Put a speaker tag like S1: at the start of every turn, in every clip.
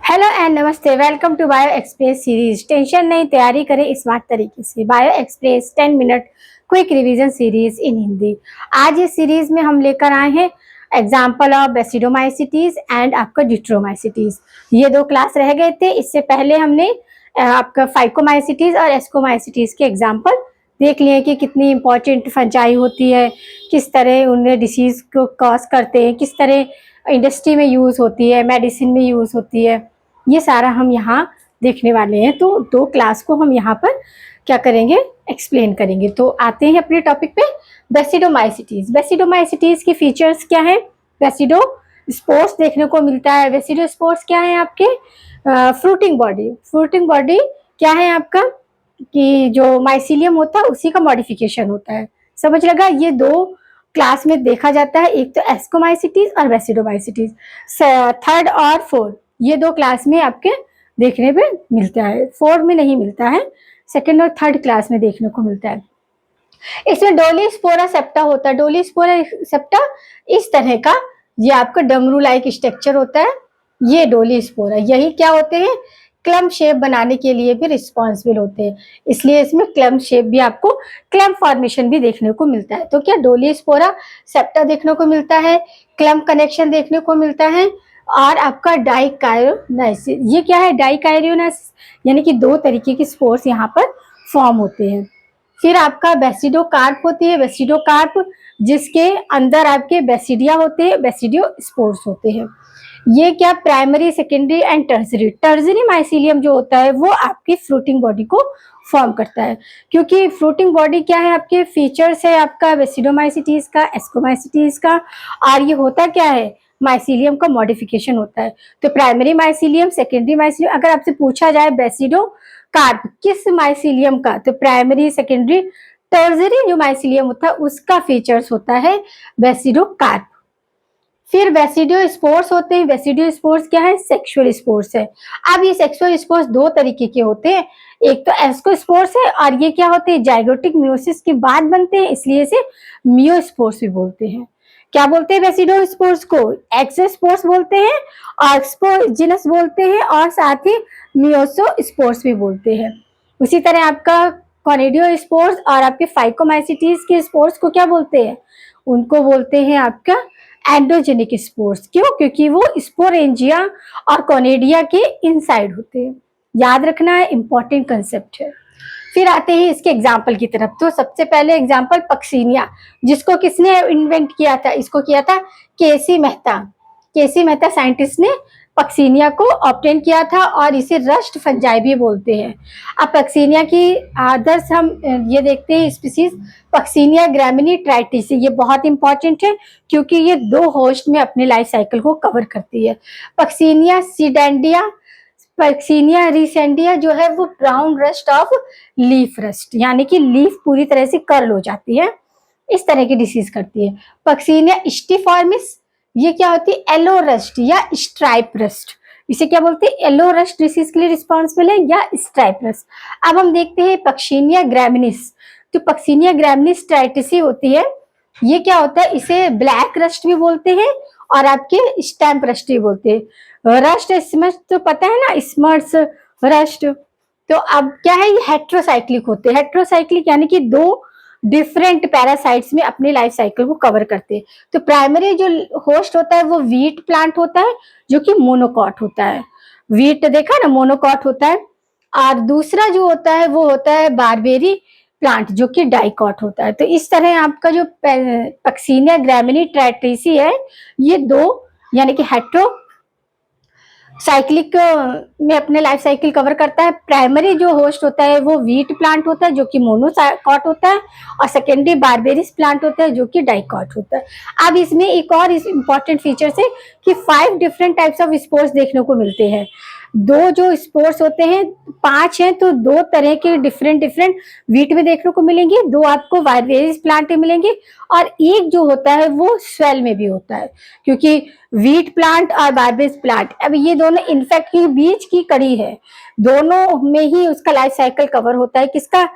S1: Hello and नमस्ते। Welcome to bio express series. Tension नहीं, तैयारी करें स्मार्ट तरीके से। Bio express 10 minute quick revision series in Hindi. आज इस सीरीज में हम लेकर आए हैं एग्जाम्पल ऑफ बेसिडोमाइसिटीज एंड आपका डिट्रोमाइसिटीज। ये दो क्लास रह गए थे। इससे पहले हमने आपका फाइकोमाइसिटीज और एस्कोमाइसिटीज के एग्जाम्पल देख लिए कि कितनी इंपॉर्टेंट फंजाई होती है, किस तरह उन्हें डिसीज को कॉज करते हैं, किस तरह इंडस्ट्री में यूज़ होती है, मेडिसिन में यूज़ होती है। ये सारा हम यहाँ देखने वाले हैं। तो दो क्लास को हम यहाँ पर क्या करेंगे, एक्सप्लेन करेंगे। तो आते हैं अपने टॉपिक पे। बेसिडोमाइसिटीज। बेसिडोमाइसिटीज की फीचर्स क्या है? बेसिडो स्पोर्स देखने को मिलता है। बेसिडो स्पोर्स क्या है आपके? Fruiting body. फ्रूटिंग बॉडी क्या है आपका कि जो माइसीलियम होता है उसी का मॉडिफिकेशन होता है। समझ लगा? ये दो क्लास में देखा जाता है, एक तो एस्कोमाइसिटीज और बेसिडोमाइसिटीज। थर्ड और फोर्थ ये दो क्लास में आपके देखने पे मिलता है, फोर्थ में नहीं मिलता है, सेकंड और थर्ड क्लास में देखने को मिलता है। इसमें डोलीस्पोरा सेप्टा होता है। डोलीस्पोरा सेप्टा इस तरह का ये आपका डमरू लाइक स्ट्रक्चर होता है। ये डोलीस्पोरा, यही क्या होते हैं, क्लम शेप बनाने के लिए भी रिस्पॉन्सिबल होते हैं। इसलिए इसमें क्लम शेप भी आपको, क्लम फॉर्मेशन भी देखने को मिलता है। तो क्या डोलीस्पोरा सेप्टा देखने को मिलता है, क्लम कनेक्शन देखने को मिलता है, और आपका डाइकायोनाइसिस। ये क्या है? डाइकायोनाइसिस यानी कि दो तरीके के स्पोर्स यहाँ पर फॉर्म होते हैं। फिर आपका बेसिडोकार्प होती है। बेसिडोकार्प जिसके अंदर आपके बेसिडिया होते हैं, बेसिडियो स्पोर्स होते हैं। ये क्या, primary, secondary and tertiary. Tertiary mycelium जो होता है वो आपकी फ्रूटिंग बॉडी को फॉर्म करता है। क्योंकि फ्रूटिंग बॉडी क्या है, आपके फीचर्स है आपका बेसिडोमाइसिटीज का, एस्कोमाइसिटीज का। और ये होता क्या है, माइसीलियम का मॉडिफिकेशन होता है। तो प्राइमरी माइसीलियम, सेकेंडरी माइसीलियम। अगर आपसे पूछा जाए बेसिडो कार्प किस माइसीलियम का, तो प्राइमरी, सेकेंडरी, टर्सरी जो माइसीलियम होता है उसका फीचर्स होता है बेसिडो कार्प। फिर बेसिडियो स्पोर्स होते हैं। बेसिडियो स्पोर्स क्या है? सेक्सुअल स्पोर्स है। अब ये सेक्सुअल स्पोर्स दो तरीके के होते हैं, एक तो एस्कोस्पोर्स है और ये क्या होते हैं, जाइगोटिक म्यूसिस के बाद बनते हैं, इसलिए इसे मियोस्पोर्स भी बोलते हैं। क्या बोलते हैं बेसिडो स्पोर्स को? एक्सोस्पोर्स बोलते हैं, ऑक्सपोजिनस बोलते हैं, और साथ ही मियोसोस्पोर्स भी बोलते हैं। उसी तरह आपका कॉनिडियो स्पोर्स और आपके फाइकोमाइसिटीज के स्पोर्स को क्या बोलते हैं? उनको बोलते हैं आपका एंडोजेनिक स्पोर्स। क्यों? क्योंकि वो स्पोरेंजिया और कोनेडिया के इनसाइड होते हैं। याद रखना है, इंपॉर्टेंट कंसेप्ट है। फिर आते हैं इसके एग्जाम्पल की तरफ। तो सबसे पहले एग्जाम्पल पक्सीनिया, जिसको किसने इन्वेंट किया था? इसको किया था केसी मेहता। केसी मेहता साइंटिस्ट ने पक्सीनिया को ऑब्टेन किया था और इसे रस्ट फंजाई भी बोलते हैं। अब पक्सीनिया की आदर्श हम ये देखते हैं स्पीसीज पक्सीनिया ग्रामिनी ट्राइटिसी। ये बहुत इंपॉर्टेंट है क्योंकि ये दो होस्ट में अपने लाइफ साइकिल को कवर करती है। पक्सीनिया सीडेंडिया, पक्सीनिया रिसेंडिया जो है वो brown rust of leaf rust, यानी कि लीफ पूरी तरह से कर्ल हो जाती है, इस तरह की डिसीज करती है। पक्सीनिया स्टिफॉर्मिस, ये क्या होती है, येलो रस्ट या स्ट्राइप रस्ट। इसे क्या बोलते हैं? येलो रस्ट डिसीज के लिए रिस्पॉन्सिबल है या स्ट्राइप रस्ट। अब हम देखते हैं पक्सीनिया ग्रामिनिस। तो पक्सीनिया ग्रामिनिस ट्राइटिसी होती है, ये क्या होता है, इसे ब्लैक रस्ट भी बोलते हैं और आपके स्टैम्प रस्ट भी बोलते हैं। रस्ट स्मर्स तो पता है ना, स्मर्स रस्ट। तो अब क्या है, ये हेट्रोसाइक्लिक होते हैं। हेट्रोसाइक्लिक यानी कि दो डिफरेंट पैरासाइट्स में अपनी लाइफ साइकिल को कवर करते हैं। तो प्राइमरी जो होस्ट होता है वो वीट प्लांट होता है जो कि मोनोकॉट होता है। वीट देखा ना, मोनोकॉट होता है। और दूसरा जो होता है वो होता है बारबेरी प्लांट जो कि डाइकॉट होता है। तो इस तरह आपका जो पक्सीनिया ग्रामिनी ट्राइटिसी है, ये दो यानी कि हेट्रो साइक्लिक में अपने लाइफ साइकिल कवर करता है। प्राइमरी जो होस्ट होता है वो वीट प्लांट होता है जो कि मोनोकॉट होता है, और सेकेंडरी बारबेरिस प्लांट होता है जो कि डाइकॉट होता है। अब इसमें एक और इम्पॉर्टेंट फीचर है कि 5 डिफरेंट टाइप्स ऑफ स्पोर्स देखने को मिलते हैं। दो जो स्पोर्स होते हैं, 5 हैं, तो दो तरह के डिफरेंट वीट में देखने को मिलेंगे, दो आपको बारबेरिस प्लांट में मिलेंगे, और एक जो होता है वो स्वेल में भी होता है। क्योंकि वीट प्लांट और बारबेरिस प्लांट, अब ये दोनों इनफैक्ट के बीच की कड़ी है, दोनों में ही उसका लाइफ साइकिल कवर होता है। किसका?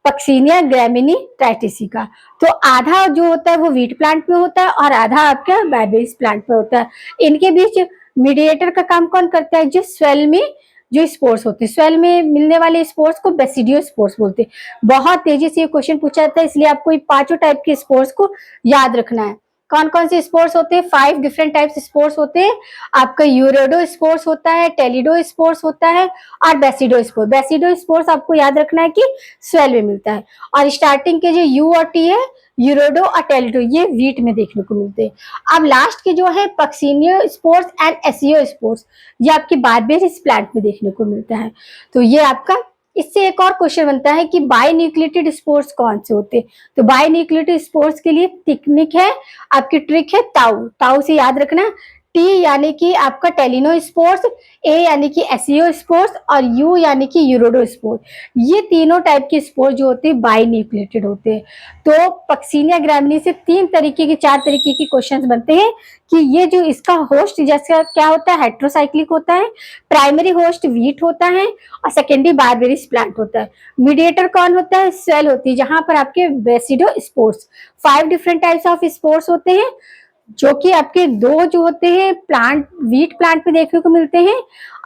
S1: पक्सीनिया ग्रामिनी ट्राइटिसी का। तो आधा जो होता है वो वीट प्लांट में होता है और आधा आपका बारबेरिस प्लांट में होता है। इनके बीच मीडिएटर का काम कौन करता है? जो स्वेल में जो स्पोर्स होते हैं, स्वेल में मिलने वाले स्पोर्स को बेसिडियो स्पोर्स बोलते हैं। बहुत तेजी से ये क्वेश्चन पूछा जाता है, इसलिए आपको ये पांचों टाइप के स्पोर्स को याद रखना है। कौन कौन से स्पोर्स होते हैं? 5 डिफरेंट टाइप्स स्पोर्स होते हैं। आपका यूरोडो स्पोर्स होता है, टेलिडो स्पोर्स होता है और बेसिडो स्पोर्स। बेसिडो स्पोर्स आपको याद रखना है कि स्वेल में मिलता है। और स्टार्टिंग के जो यू और टी है, यूरोडो और टेलिडो, ये वीट में देखने को मिलते हैं। अब लास्ट के जो है पक्सिनियो स्पोर्स एंड एसियो स्पोर्स, ये आपकी बारबेरिस प्लांट में देखने को मिलता है। तो ये आपका, इससे एक और क्वेश्चन बनता है कि बायन्यूक्लिएटेड स्पोर्स कौन से होते हैं? तो बायन्यूक्लिएटेड स्पोर्स के लिए टेक्निक है, आपकी ट्रिक है ताऊ। ताऊ से याद रखना, टी यानी कि आपका टेलिनो स्पोर्स, ए यानी कि एसियो स्पोर्स और यू यानी कि यूरोडो स्पोर्स। ये तीनों टाइप के स्पोर्स जो होते हैं बायन्यूक्लिएटेड होते हैं। तो पक्सिनिया ग्रामिनी से 4 तरीके के क्वेश्चंस बनते हैं कि ये जो इसका होस्ट जैसा क्या होता है, हेट्रोसाइक्लिक होता है, प्राइमरी होस्ट वीट होता है और सेकेंडरी बारबेरिस प्लांट होता है। मीडिएटर कौन होता है? सेल होती है, जहां पर आपके basidiospores, 5 different types of spores होते हैं, जो कि आपके 2 जो होते हैं प्लांट, वीट प्लांट में देखने को मिलते हैं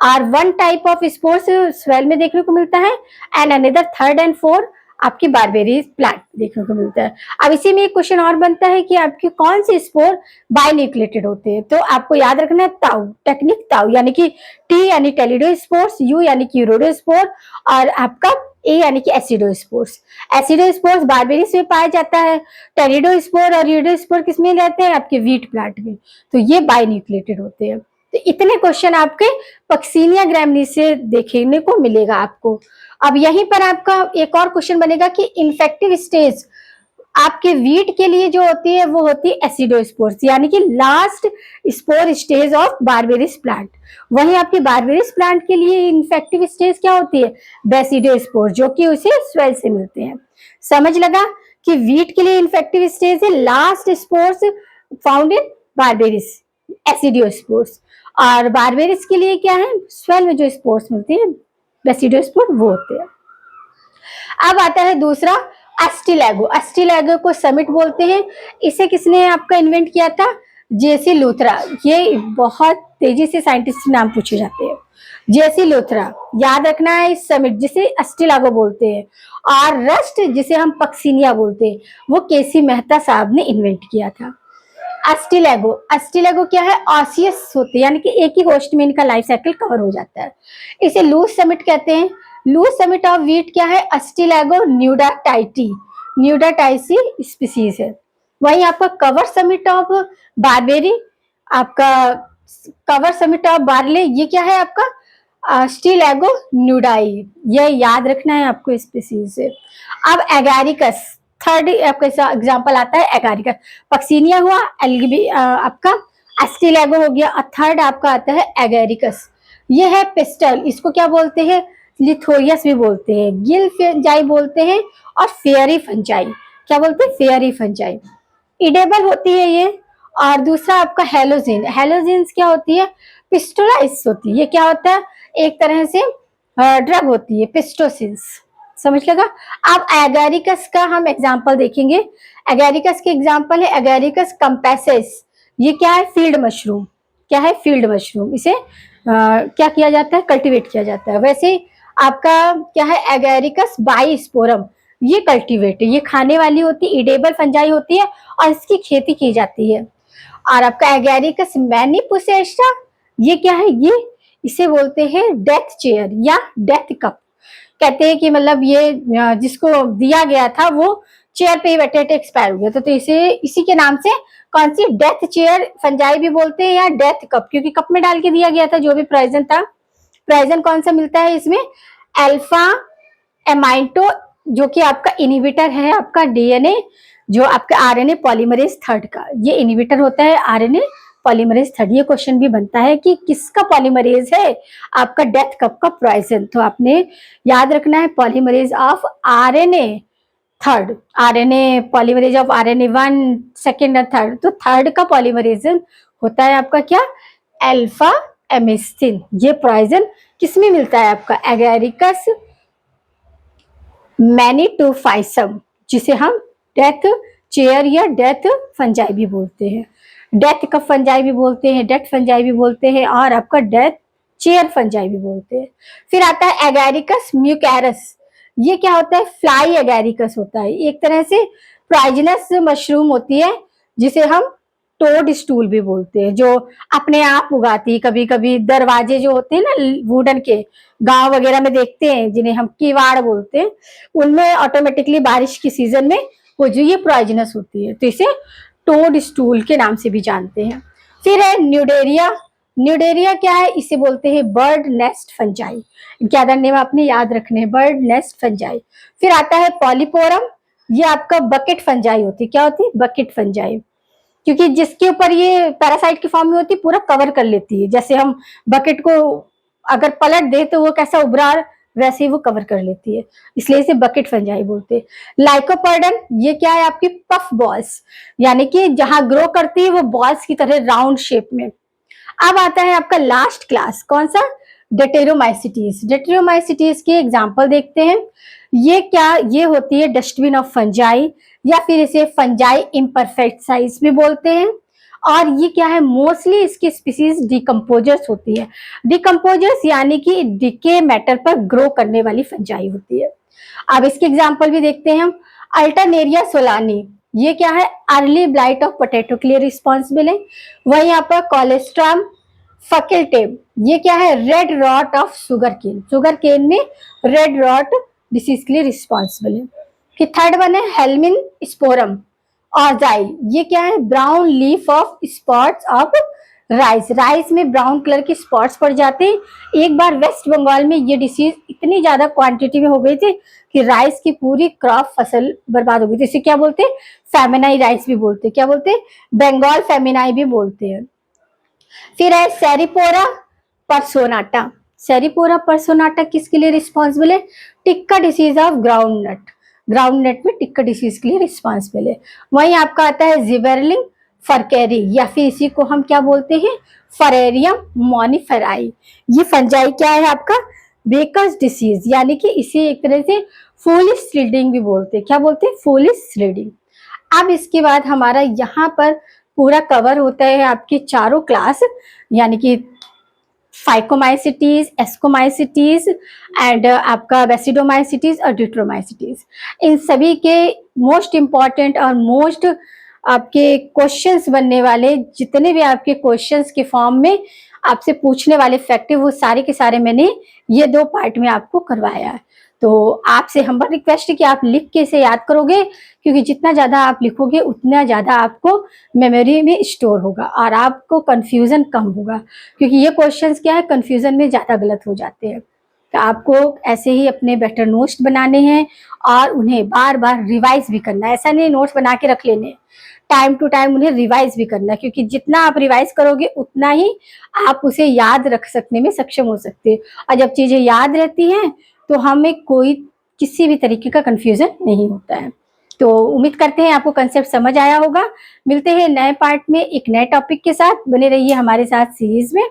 S1: और 1 टाइप ऑफ स्पोर्स स्वेल में देखने को मिलता है एंड अनदर 3rd and 4 आपकी बारबेरिस प्लांट देखने को मिलता है। अब इसी में एक क्वेश्चन और बनता है कि आपके कौन से स्पोर बायन्यूक्लिएटेड होते हैं? तो आपको याद रखना है ताऊ, टेक्निक ताऊ, यानी कि टी यानी टेलिडो स्पोर्स, यू यानी कि यूरोडो स्पोर और आपका ए यानी कि एसिडो स्पोर्स। एसिडो स्पोर्स बारबेरिस में पाया जाता है, टेरिडो स्पोर और यूरोडो स्पोर किसमें रहते हैं? आपके वीट प्लांट में। तो ये बायन्यूक्लिएटेड होते हैं। तो इतने क्वेश्चन आपके पक्सिनिया ग्रामिनी से देखने को मिलेगा आपको। अब यहीं पर आपका एक और क्वेश्चन बनेगा कि इन्फेक्टिव स्टेज आपके वीट के लिए जो होती है वो होती है एसिडोस्पोर्स, यानी कि last spore stage of बारबेरिस plant. वहीं आपके बारबेरिस प्लांट के लिए इन्फेक्टिव स्टेज क्या होती है? बेसिडोस्पोर, जो कि उसे स्वेल से मिलते हैं। समझ लगा कि वीट के लिए इन्फेक्टिव स्टेज है last spores found in Berberis, aecidiospores, और बारबेरिस के लिए क्या है? स्वेल में जो स्पोर्स मिलते हैं बेसिडोस्पोर वो होते हैं। अब आता है दूसरा एस्टिलैगो। एस्टिलैगो को समिट बोलते हैं। इसे किसने आपका इन्वेंट किया था? जेसी लूथरा। ये बहुत तेजी से साइंटिस्ट नाम पूछे जाते हैं। जेसी लूथरा याद रखना है। इस समिट जिसे एस्टिलैगो बोलते हैं और रस्ट जिसे हम पक्सिनिया बोलते हैं, वो केसी मेहता साहब ने इन्वेंट किया था। एस्टिलैगो, एस्टिलैगो क्या है? ऑसियस होते हैं, यानी कि एक ही होस्ट में इनका लाइफ साइकिल कवर हो जाता है। इसे लूज समिट कहते हैं। लूज समिट ऑफ वीट क्या है? एस्टिलैगो न्यूडाटाइटी, न्यूडाटाइसी स्पीसीज है। वहीं आपका कवर समिट ऑफ बारबेरी, आपका कवर समिट ऑफ बार्ले, ये क्या है आपका? स्टिलैगो न्यूडाई। ये याद रखना है आपको स्पीसीज से। अब एगारिकस, थर्ड आपका एग्जांपल आता है एगारिकस। पक्सिनिया हुआ, आपका एस्टिलैगो हो गया, और थर्ड आपका आता है एगारिकस। ये है पिस्टल, इसको क्या बोलते हैं? लिथोरियस भी बोलते हैं, गिल फंजाई बोलते हैं और फेयरी फंजाई। क्या बोलते हैं? Fairy fungi. इडेबल होती है ये। और दूसरा आपका हेलोजिन। हेलोजिन्स क्या होती है? पिस्टोलाइस होती है। ये क्या होता है? एक तरह से ड्रग होती है, पिस्टोसिन्स। समझ लगा? अब एगारिकस का हम एग्जांपल देखेंगे। एगारिकस के एग्जांपल है एगारिकस कंपेसेस। ये क्या है? Field mushroom. क्या है? Field mushroom. इसे क्या किया जाता है? कल्टीवेट किया जाता है। वैसे आपका क्या है? एगारिकस बाइस्पोरम, ये कल्टीवेट है, ये खाने वाली होती है, इडेबल फंजाई होती है और इसकी खेती की जाती है। और आपका एगारिकस मैनिपुसेस्टा, ये क्या है? ये इसे बोलते हैं डेथ चेयर या डेथ कप। कहते हैं कि मतलब ये जिसको दिया गया था वो चेयर पे ही बैठे बैठे एक्सपायर हो गया था, तो इसे इसी के नाम से कौन सी डेथ चेयर फंजाई भी बोलते हैं या डेथ कप, क्योंकि कप में डाल के दिया गया था जो भी पॉइजन था। पॉइजन कौन सा मिलता है इसमें? अल्फा एमाइटो, जो कि आपका इनहिबिटर है आपका डीएनए, जो आपका आरएनए पॉलीमरेज थर्ड का, ये इनहिबिटर होता है आरएनए पॉलीमरेज थर्ड। ये क्वेश्चन भी बनता है कि किसका पॉलीमरेज है आपका डेथ कप का पॉइजन, तो आपने याद रखना है polymerase of RNA third, RNA polymerase of RNA 1 second और थर्ड। तो थर्ड का पॉलीमरेज होता है आपका क्या? अल्फा एमिस्टिन। ये पॉइजन किसमें मिलता है आपका? एगारिकस मैनिटोफाइसम, जिसे हम डेथ चेयर या डेथ फंजाई भी बोलते हैं। डेथ कप फंजाई भी बोलते हैं, डेथ फंजाई भी बोलते हैं, और आपका डेथ चेयर फंजाई भी बोलते हैं। फिर आता है एगैरिकस म्यूकैरस। ये क्या होता है? फ्लाई एगैरिकस होता है, एक तरह से पॉइजनस मशरूम होती है, जिसे हम टोड स्टूल भी बोलते हैं, जो अपने आप उगाती है। कभी कभी दरवाजे जो होते हैं ना वुडन के, गांव वगैरह में देखते हैं, जिन्हें हम किवाड़ बोलते हैं, उनमें ऑटोमेटिकली बारिश की सीजन में वो जो ये पॉइजनस होती है, तो इसे टोड स्टूल के नाम से भी जानते हैं। फिर है न्यूडेरिया। न्यूडेरिया क्या है? इसे बोलते हैं बर्ड नेस्ट फंजाई। ज्यादा नेम आपने याद रखने हैं, बर्ड नेस्ट फंजाई। फिर आता है पॉलीपोरम। ये आपका बकेट फंजाई होती है। क्या होती है? बकेट फंजाई, क्योंकि जिसके ऊपर ये पैरासाइट की फॉर्म में होती है, पूरा कवर कर लेती है। जैसे हम बकेट को अगर पलट दे तो वो कैसा उभरा, वैसे ही वो कवर कर लेती है, इसलिए इसे बकेट फंजाई बोलते हैं। लाइकोपर्डन, ये क्या है? आपकी पफ बॉल्स, यानी कि जहां ग्रो करती है वो बॉल्स की तरह राउंड शेप में। अब आता है आपका लास्ट क्लास, कौन सा? डेटेरोमाइसिटीज। डेटेरोमाइसिटीज के एग्जांपल देखते हैं। ये क्या? ये होती है डस्टबिन ऑफ फंजाई, या फिर इसे फंजाई इम्परफेक्ट साइज भी बोलते हैं। और ये क्या है? मोस्टली इसकी स्पीसीज डिकम्पोजर्स होती है। डिकम्पोजर्स यानी कि डिके मैटर पर ग्रो करने वाली फंजाई होती है। अब इसके एग्जाम्पल भी देखते हैं हम। अल्टरनेरिया सोलानी, ये क्या है? अर्ली ब्लाइट ऑफ पोटैटो के लिए रिस्पॉन्सिबल है। वहीं यहाँ पर कोलेस्ट्रम फकेल्टेम, ये क्या है? Red rot of sugar cane. Sugar cane में रेड रॉट डिसीज के लिए रिस्पॉन्सिबल है। कि थर्ड वन है हेलमिन स्पोरम ऑजाई, ये क्या है? Brown leaf of spots of rice. Rice में ब्राउन कलर के स्पॉट्स पड़ जाते हैं। एक बार वेस्ट बंगाल में ये डिसीज इतनी ज्यादा क्वांटिटी में हो गई थी कि राइस की पूरी क्रॉप फसल बर्बाद हो गई थी। इसे क्या बोलते हैं? फेमिनाई राइस भी बोलते हैं। क्या बोलते हैं? बंगाल फेमिनाई भी बोलते हैं। फिर है सेरिपोरा परसोनाटा। सेरिपोरा परसोनाटा किसके लिए रिस्पॉन्सिबल है? Tikka disease of groundnut. Groundnut में टिक्का डिसीज के लिए रिस्पॉन्सिबल है। वहीं आपका आता है जिबेरलिंग फरकेरी, या फिर इसी को हम क्या बोलते हैं? फरेरियम मोनिफेराई। ये फंजाई क्या है आपका? बेकर्स डिसीज, यानी कि इसे एक तरह से फूलिश स्लीडिंग भी बोलते हैं। क्या बोलते हैं? Foolish sliding. अब इसके बाद हमारा यहाँ पर पूरा कवर होता है आपके चारों क्लास, यानी कि फाइकोमाइसिटीज, एस्कोमाइसिटीज एंड आपका बेसिडोमाइसिटीज और ड्यूट्रोमाइसिटीज। इन सभी के मोस्ट इंपॉर्टेंट और मोस्ट आपके क्वेश्चंस बनने वाले, जितने भी आपके क्वेश्चंस के फॉर्म में आपसे पूछने वाले फैक्ट है, वो सारे के सारे मैंने ये 2 पार्ट में आपको करवाया है। तो आपसे हम्बल रिक्वेस्ट है कि आप लिख के इसे याद करोगे, क्योंकि जितना ज्यादा आप लिखोगे उतना ज्यादा आपको मेमोरी में स्टोर होगा और आपको कंफ्यूजन कम होगा, क्योंकि ये क्वेश्चंस क्या है, कंफ्यूजन में ज्यादा गलत हो जाते हैं। तो आपको ऐसे ही अपने बेटर नोट्स बनाने हैं और उन्हें बार बार रिवाइज भी करना है। ऐसा नहीं नोट्स बना के रख लेने, टाइम टू टाइम उन्हें रिवाइज भी करना है, क्योंकि जितना आप रिवाइज करोगे उतना ही आप उसे याद रख सकने में सक्षम हो सकते हैं। और जब चीजें याद रहती हैं तो हमें कोई किसी भी तरीके का कंफ्यूजन नहीं होता है। तो उम्मीद करते हैं आपको कंसेप्ट समझ आया होगा। मिलते हैं नए पार्ट में एक नए टॉपिक के साथ। बने रहिए हमारे साथ सीरीज में।